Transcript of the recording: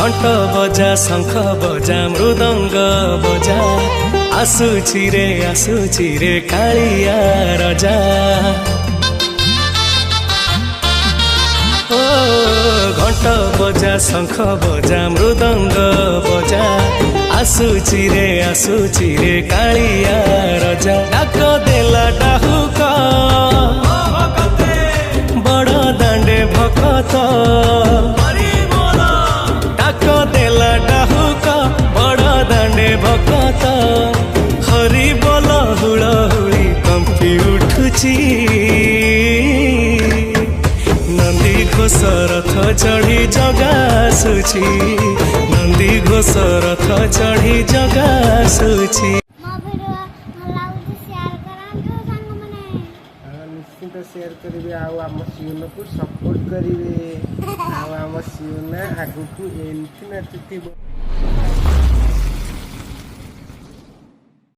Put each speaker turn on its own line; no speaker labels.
घंट बजा शंख बजा मृदंग बजा आसुची रे कालिया रजा। ओ घंट बजा शंख बजा मृदंग बजा आसुची रे कालिया रजा। डाक देला डाहुक बड़ दांडे भकत डाक देला डाहुक बड़ दांडे भकत हरि बोल हुलहुली कंपी उठुची। नंदी घोष रथ चढ़ी जगा आसुची नंदी घोष रथ चढ़ी जगा आसुची।
निश्चिंत शेयर करेंगे आम सिउन को सपोर्ट करेंगे आम सिउना आगु को एमती नाचुव।